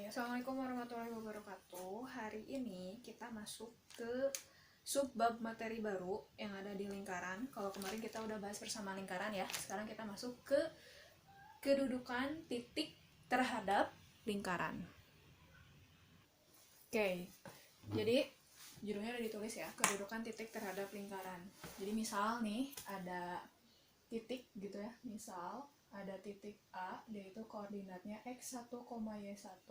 Assalamualaikum warahmatullahi wabarakatuh. Hari ini kita masuk ke subbab materi baru yang ada di lingkaran. Kalau kemarin kita udah bahas bersama lingkaran ya, sekarang kita masuk ke kedudukan titik terhadap lingkaran. Oke, jadi judulnya udah ditulis ya, kedudukan titik terhadap lingkaran. Jadi misal nih ada titik gitu ya, misal ada titik A, dia itu koordinatnya x1, y1.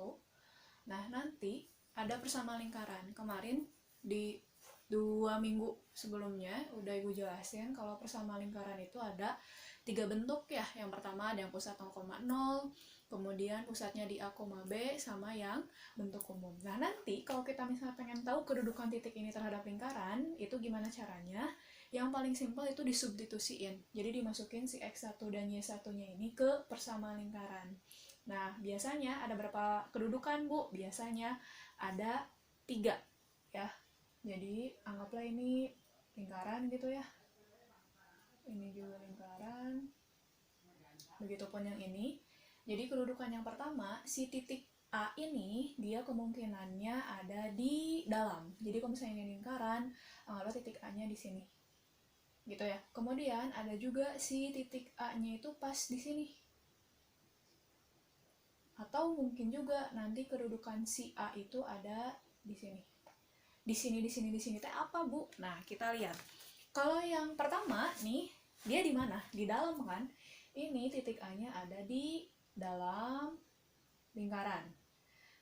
Nah, nanti ada persamaan lingkaran. Kemarin di 2 minggu sebelumnya udah Ibu jelasin kalau persamaan lingkaran itu ada 3 bentuk ya. Yang pertama ada yang pusat 0,0, kemudian pusatnya di A, B, sama yang bentuk umum. Nah, nanti kalau kita misalnya pengen tahu kedudukan titik ini terhadap lingkaran, itu gimana caranya? Yang paling simpel itu disubstitusiin. Jadi dimasukin si X1 dan Y1-nya ini ke persamaan lingkaran. Nah, biasanya ada berapa kedudukan, Bu? Biasanya ada 3 ya. Jadi anggaplah ini lingkaran gitu ya. Ini juga lingkaran. Begitupun yang ini. Jadi kedudukan yang pertama, si titik A ini dia kemungkinannya ada di dalam. Jadi kalau misalnya ini lingkaran, anggaplah titik A-nya di sini. Gitu ya. Kemudian ada juga si titik A-nya itu pas di sini. Atau mungkin juga nanti kedudukan si A itu ada di sini. Di sini teh apa, Bu? Nah, kita lihat. Kalau yang pertama nih, dia di mana? Di dalam kan? Ini titik A-nya ada di dalam lingkaran.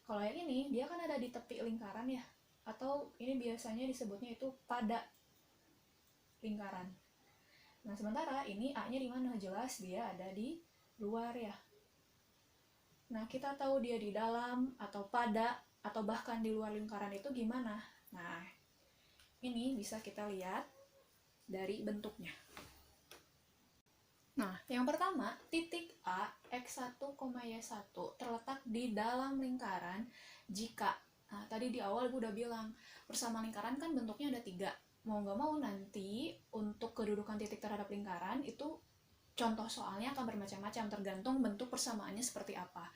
Kalau yang ini, dia kan ada di tepi lingkaran ya. Atau ini biasanya disebutnya itu pada lingkaran. Nah, sementara ini A-nya di mana? Jelas dia ada di luar ya. Nah, kita tahu dia di dalam atau pada atau bahkan di luar lingkaran itu gimana? Nah, ini bisa kita lihat dari bentuknya. Nah, yang pertama, titik A, X1, Y1 terletak di dalam lingkaran jika, nah tadi di awal Ibu udah bilang, persamaan lingkaran kan bentuknya ada 3. Mau nggak mau nanti untuk kedudukan titik terhadap lingkaran itu contoh soalnya akan bermacam-macam tergantung bentuk persamaannya seperti apa.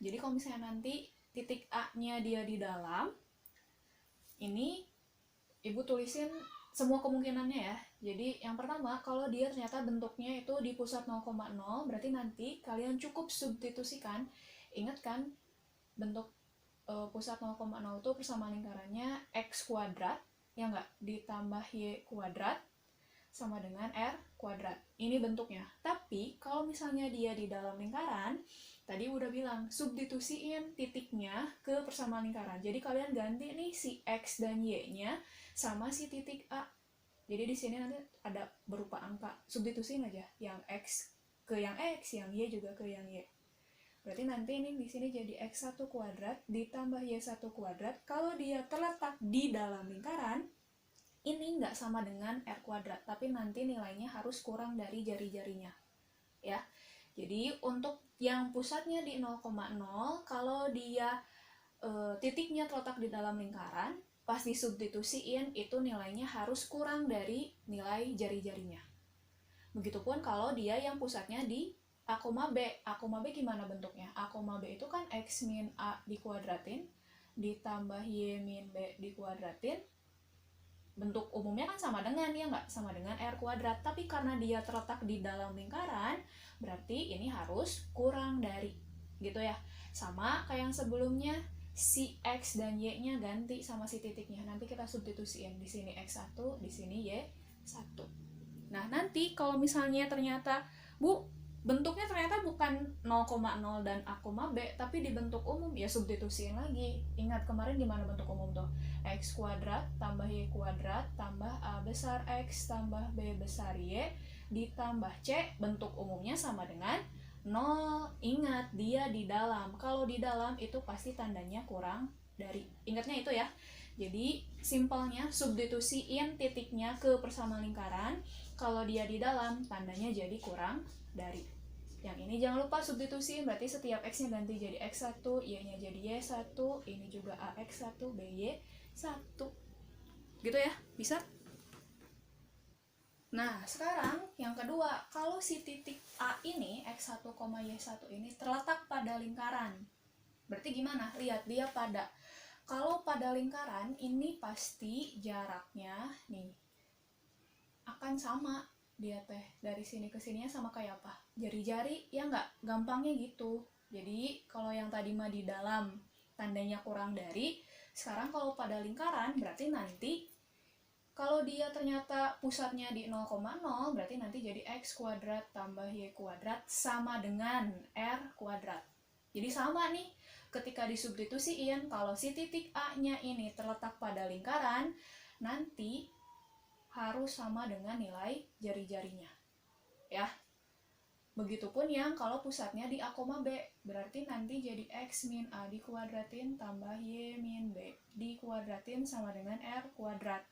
Jadi kalau misalnya nanti titik A-nya dia di dalam, ini Ibu tulisin semua kemungkinannya ya. Jadi yang pertama, kalau dia ternyata bentuknya itu di pusat 0,0, berarti nanti kalian cukup substitusikan. Ingat kan bentuk pusat 0,0 itu persamaan lingkarannya x kuadrat ya enggak, ditambah y kuadrat sama dengan r kuadrat. Ini bentuknya. Tapi kalau misalnya dia di dalam lingkaran, tadi udah bilang substitusiin titiknya ke persamaan lingkaran. Jadi kalian ganti nih si x dan y-nya sama si titik A. Jadi di sini nanti ada berupa angka. Substitusiin aja yang x ke yang x, yang y juga ke yang y. Berarti nanti ini di sini jadi x1 kuadrat ditambah y1 kuadrat. Kalau dia terletak di dalam lingkaran, ini nggak sama dengan r kuadrat, tapi nanti nilainya harus kurang dari jari-jarinya. Ya. Jadi untuk yang pusatnya di 0,0, kalau dia titiknya terletak di dalam lingkaran, pas disubstitusiin itu nilainya harus kurang dari nilai jari-jarinya. Begitupun kalau dia yang pusatnya di A, B. A, B gimana bentuknya? A, B itu kan X min A dikuadratin ditambah Y min B dikuadratin. Bentuk umumnya kan sama dengan ya nggak? Sama dengan R kuadrat. Tapi karena dia terletak di dalam lingkaran, berarti ini harus kurang dari. Gitu ya. Sama kayak yang sebelumnya, si X dan Y-nya ganti sama si titiknya. Nanti kita substitusiin. Di sini X1, di sini Y1. Nah, nanti kalau misalnya ternyata, Bu, bentuknya ternyata bukan 0,0 dan A, B, tapi di bentuk umum, ya substitusiin lagi. Ingat kemarin gimana bentuk umum tuh? X kuadrat tambah Y kuadrat tambah A besar X tambah B besar Y ditambah C, bentuk umumnya sama dengan 0. Ingat, dia di dalam. Kalau di dalam itu pasti tandanya kurang dari. Ingatnya itu ya. Jadi simpelnya substitusiin titiknya ke persamaan lingkaran. Kalau dia di dalam, tandanya jadi kurang dari. Yang ini jangan lupa substitusiin, berarti setiap X-nya ganti jadi X1, Y-nya jadi Y1, ini juga AX1, BY1. Gitu ya, bisa? Nah, sekarang yang kedua, kalau si titik A ini, X1, Y1 ini terletak pada lingkaran. Berarti gimana? Lihat dia kalau pada lingkaran ini pasti jaraknya nih akan sama, dia teh dari sini ke sininya sama kayak apa? Jari-jari ya nggak? Gampangnya gitu. Jadi kalau yang tadi mah di dalam tandanya kurang dari, sekarang kalau pada lingkaran berarti nanti kalau dia ternyata pusatnya di 0,0 berarti nanti jadi x kuadrat tambah y kuadrat sama dengan r kuadrat. Jadi sama nih, ketika disubstitusiin, kalau si titik A-nya ini terletak pada lingkaran, nanti harus sama dengan nilai jari-jarinya. Ya. Begitupun yang kalau pusatnya di A, B, berarti nanti jadi x min A dikuadratin tambah y min B dikuadratin sama dengan r kuadrat.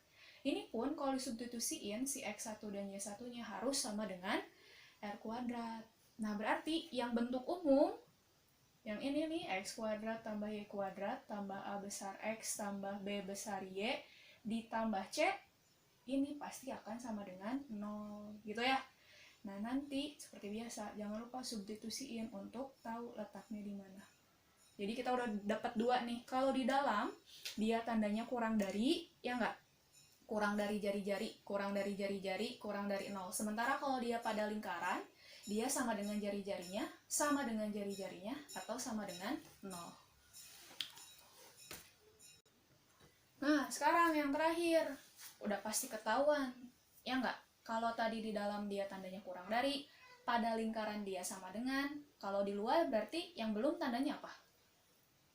Ini pun kalau disubstitusiin si x1 dan y1-nya harus sama dengan r kuadrat. Nah, berarti yang bentuk umum yang ini nih x kuadrat tambah y kuadrat tambah a besar x tambah b besar y ditambah c, ini pasti akan sama dengan 0 gitu ya. Nah, nanti seperti biasa jangan lupa substitusiin untuk tahu letaknya di mana. Jadi kita udah dapat dua nih. Kalau di dalam dia tandanya kurang dari, ya enggak? Kurang dari jari-jari, kurang dari jari-jari, kurang dari 0. Sementara kalau dia pada lingkaran, dia sama dengan jari-jarinya, sama dengan jari-jarinya, atau sama dengan 0. Nah, sekarang yang terakhir. Udah pasti ketahuan, ya enggak? Kalau tadi di dalam dia tandanya kurang dari, pada lingkaran dia sama dengan, kalau di luar berarti yang belum tandanya apa?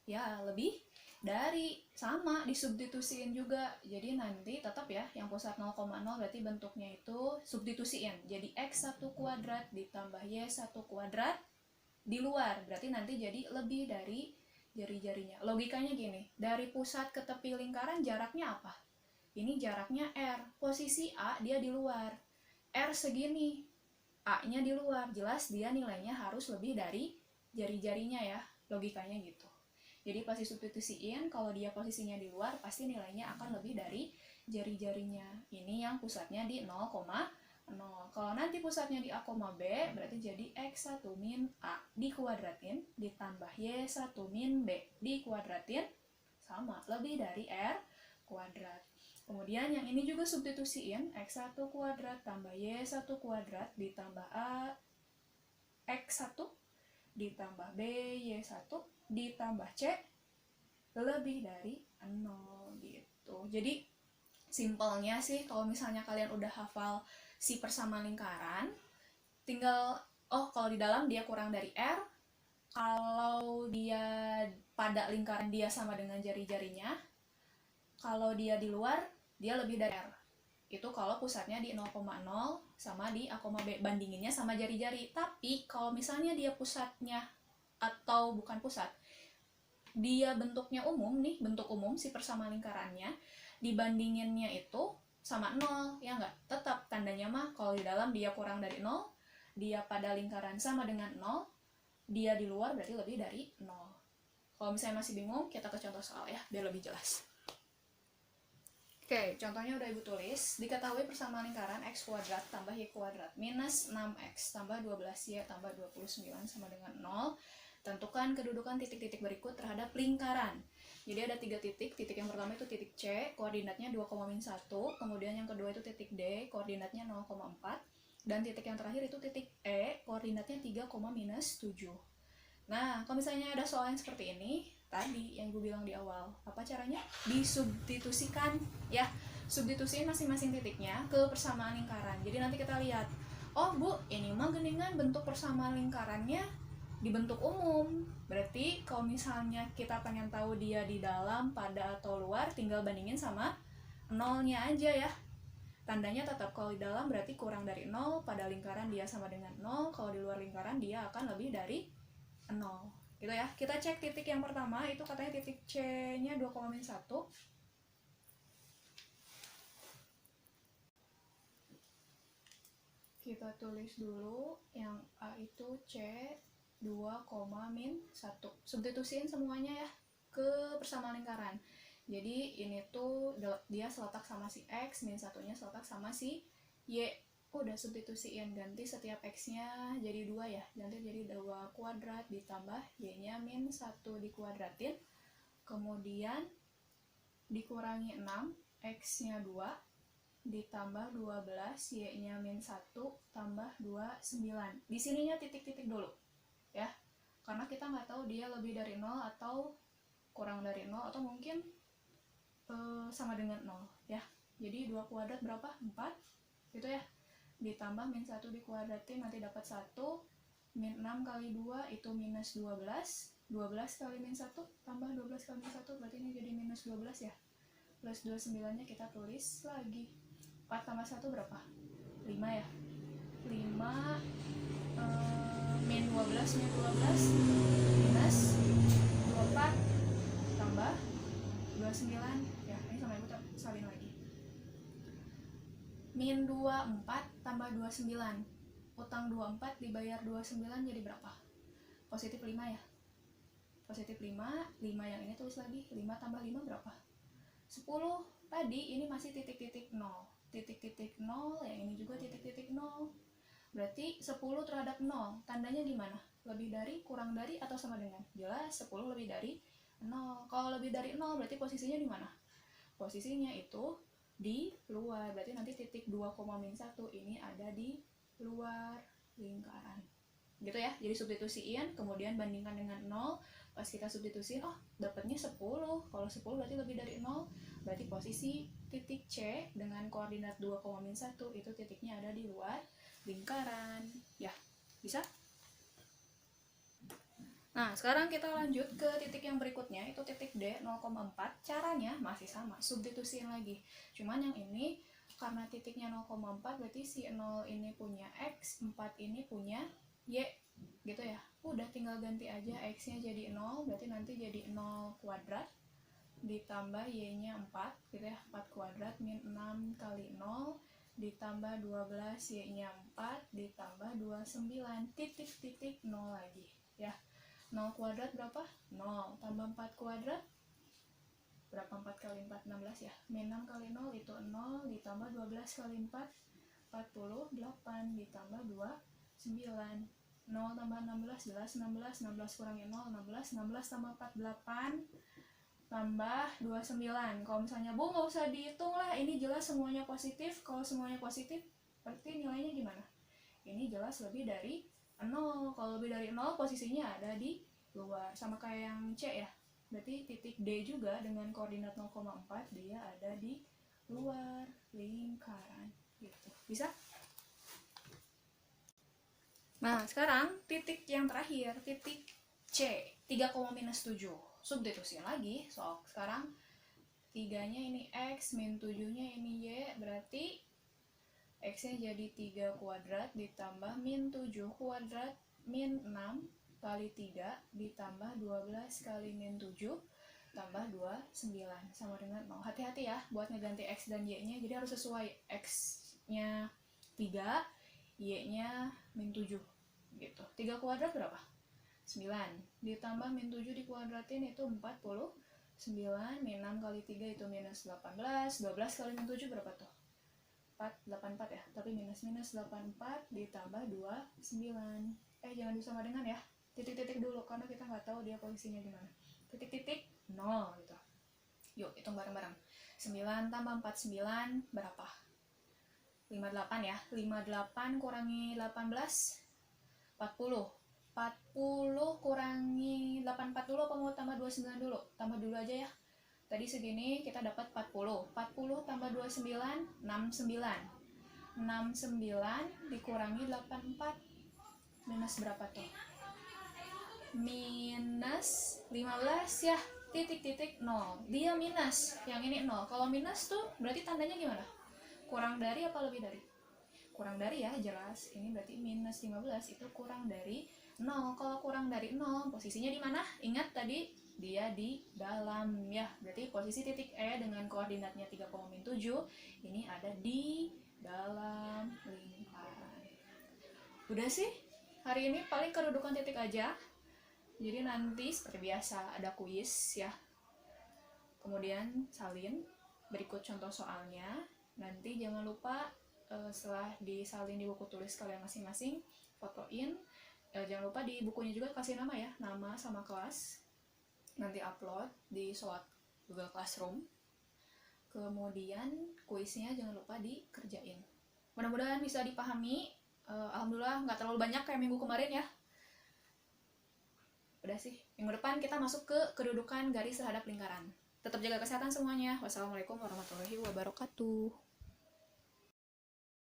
Ya, lebih dari, sama, disubstitusiin juga. Jadi nanti tetap ya, yang pusat 0,0 berarti bentuknya itu substitusiin. Jadi x1 kuadrat ditambah y1 kuadrat di luar, berarti nanti jadi lebih dari jari-jarinya. Logikanya gini, dari pusat ke tepi lingkaran jaraknya apa? Ini jaraknya R, posisi A dia di luar, R segini, A-nya di luar, jelas dia nilainya harus lebih dari jari-jarinya ya, logikanya gitu. Jadi pas disubstitusiin, kalau dia posisinya di luar, pasti nilainya akan lebih dari jari-jarinya. Ini yang pusatnya di 0,0. Kalau nanti pusatnya di A, B, berarti jadi x1 min A dikuadratin ditambah y1 min B dikuadratin sama, lebih dari R kuadrat. Kemudian yang ini juga substitusiin, x1 kuadrat tambah y1 kuadrat ditambah a x1 ditambah b y1 ditambah c lebih dari 0 gitu. Jadi simpelnya sih kalau misalnya kalian udah hafal si persamaan lingkaran, tinggal kalau di dalam dia kurang dari R, kalau dia pada lingkaran dia sama dengan jari-jarinya, kalau dia di luar dia lebih dari R. Itu kalau pusatnya di 0,0 sama di A, B, bandinginnya sama jari-jari. Tapi kalau misalnya dia pusatnya atau bukan pusat, dia bentuknya umum nih, bentuk umum si persamaan lingkarannya, dibandinginnya itu sama 0, ya enggak? Tetap tandanya mah kalau di dalam dia kurang dari 0, dia pada lingkaran sama dengan 0, dia di luar berarti lebih dari 0. Kalau misalnya masih bingung, kita ke contoh soal ya, biar lebih jelas. Oke, contohnya udah ibu tulis. Diketahui persamaan lingkaran x kuadrat tambah y kuadrat minus 6x tambah 12y tambah 29 sama dengan 0. Tentukan kedudukan titik-titik berikut terhadap lingkaran. Jadi ada 3 titik. Titik yang pertama itu titik C, koordinatnya 2,-1. Kemudian yang kedua itu titik D, koordinatnya 0,4. Dan titik yang terakhir itu titik E, koordinatnya 3,-7. Nah, kalau misalnya ada soal yang seperti ini, tadi yang gue bilang di awal, apa caranya? Disubstitusikan ya, substitusiin masing-masing titiknya ke persamaan lingkaran. Jadi nanti kita lihat, oh bu, ini mah geningan bentuk persamaan lingkarannya di bentuk umum. Berarti kalau misalnya kita pengen tahu dia di dalam, pada, atau luar, tinggal bandingin sama nolnya aja ya. Tandanya tetap kalau di dalam berarti kurang dari 0, pada lingkaran dia sama dengan 0, kalau di luar lingkaran dia akan lebih dari 0 gitu ya. Kita cek titik yang pertama itu katanya titik C nya 2,-1. Kita tulis dulu yang A itu C 2,-1. Substitusiin semuanya ya ke persamaan lingkaran. Jadi ini tuh dia seletak sama si X, min satunya seletak sama si Y udah substitusiin, ganti setiap x-nya jadi 2 ya, ganti jadi 2 kuadrat ditambah y-nya min 1 dikuadratin, kemudian dikurangi 6, x-nya 2 ditambah 12, y-nya min 1 tambah 2, 9. Di sininya titik-titik dulu ya, karena kita nggak tahu dia lebih dari 0 atau kurang dari 0 atau mungkin sama dengan 0 ya. Jadi 2 kuadrat berapa? 4 gitu ya, ditambah min 1 dikuadratin nanti dapat 1, min 6 kali 2 itu minus 12, 12 kali min 1 tambah 12 kali min 1 berarti ini jadi minus 12 ya, plus 29 nya kita tulis lagi. 4 tambah 1 berapa? 5 ya, 5 min 12 minus 24 tambah 29 ya, ini sama ibu salin lagi. Min 24 tambah 29, utang 24 dibayar 29 jadi berapa? Positif 5 ya, positif 5, 5 yang ini tulis lagi, 5 tambah 5 berapa? 10. Tadi ini masih titik-titik 0, titik-titik 0, yang ini juga titik-titik 0, berarti 10 terhadap 0, tandanya gimana? Lebih dari, kurang dari, atau sama dengan? Jelas 10 lebih dari 0. Kalau lebih dari 0 berarti posisinya di mana? Posisinya itu di luar, berarti nanti titik 2, min 1 ini ada di luar lingkaran gitu ya. Jadi substitusiin, kemudian bandingkan dengan 0, pas kita substitusiin, oh dapatnya 10, kalau 10 berarti lebih dari 0, berarti posisi titik C dengan koordinat 2, min 1 itu titiknya ada di luar lingkaran ya, bisa? Nah, sekarang kita lanjut ke titik yang berikutnya, itu titik D 0,4. Caranya masih sama, substitusiin lagi. Cuman yang ini karena titiknya 0,4 berarti si 0 ini punya X, 4 ini punya Y gitu ya. Udah tinggal ganti aja, X-nya jadi 0, berarti nanti jadi 0 kuadrat ditambah Y-nya 4 gitu ya, 4 kuadrat min 6 kali 0 ditambah 12, Y-nya 4 ditambah 29, titik-titik 0 lagi ya. 0 kuadrat berapa? 0 tambah 4 kuadrat berapa? 4 kali 4 16 ya, min 6 kali 0 itu 0 ditambah 12 kali 4 48 ditambah 2 9, 0 tambah 16 jelas 16, 16 kurangi 0 16, 16 tambah 4 8 tambah 29. Kalau misalnya Bu nggak usah dihitung lah, ini jelas semuanya positif. Kalau semuanya positif berarti nilainya gimana? Ini jelas lebih dari 0. Kalau lebih dari 0 posisinya ada di luar, sama kayak yang C ya, berarti titik D juga dengan koordinat 0,4 dia ada di luar lingkaran gitu. Bisa? Nah sekarang titik yang terakhir, titik C 3,-7, substitusi lagi. So sekarang 3 nya ini X, min 7 nya ini Y, berarti X-nya jadi 3 kuadrat ditambah min 7 kuadrat min 6 kali 3 ditambah 12 kali min 7 tambah 29 sama dengan 0. Hati-hati ya buat ngeganti X dan Y-nya, jadi harus sesuai, X-nya 3, Y-nya min 7 gitu. 3 kuadrat berapa? 9 ditambah min 7 dikuadratin itu 49, min 6 kali 3 itu minus 18, 12 kali min 7 berapa tuh? 84 ya, tapi minus 84 ditambah 29. Jangan disama dengan ya, titik-titik dulu karena kita nggak tahu dia posisinya di mana. Titik-titik 0 gitu. Yuk hitung bareng-bareng. 9 tambah 49 berapa? 58 ya. 58 kurangi 18 40. 40 kurangi 84 dulu apa mau tambah 29 dulu? Tambah dulu aja ya. Tadi segini kita dapat 40. 40 tambah 29, 69. 69 dikurangi 84. Minus berapa tuh? Minus 15 ya. Titik-titik 0. Dia minus. Yang ini 0. Kalau minus tuh berarti tandanya gimana? Kurang dari apa lebih dari? Kurang dari ya, jelas. Ini berarti minus 15 itu kurang dari 0. Kalau kurang dari 0, posisinya di mana? Ingat tadi dia di dalam ya, berarti posisi titik E dengan koordinatnya 3,7 ini ada di dalam lingkaran. Udah sih, hari ini paling kedudukan titik aja, jadi nanti seperti biasa ada kuis ya, kemudian salin berikut contoh soalnya. Nanti jangan lupa setelah disalin di buku tulis kalian masing-masing, fotoin. Jangan lupa di bukunya juga kasih nama ya, nama sama kelas. Nanti upload di SWOT Google Classroom. Kemudian kuisnya jangan lupa dikerjain. Mudah-mudahan bisa dipahami. Alhamdulillah nggak terlalu banyak kayak minggu kemarin ya. Udah sih, minggu depan kita masuk ke kedudukan garis terhadap lingkaran. Tetap jaga kesehatan semuanya. Wassalamualaikum warahmatullahi wabarakatuh.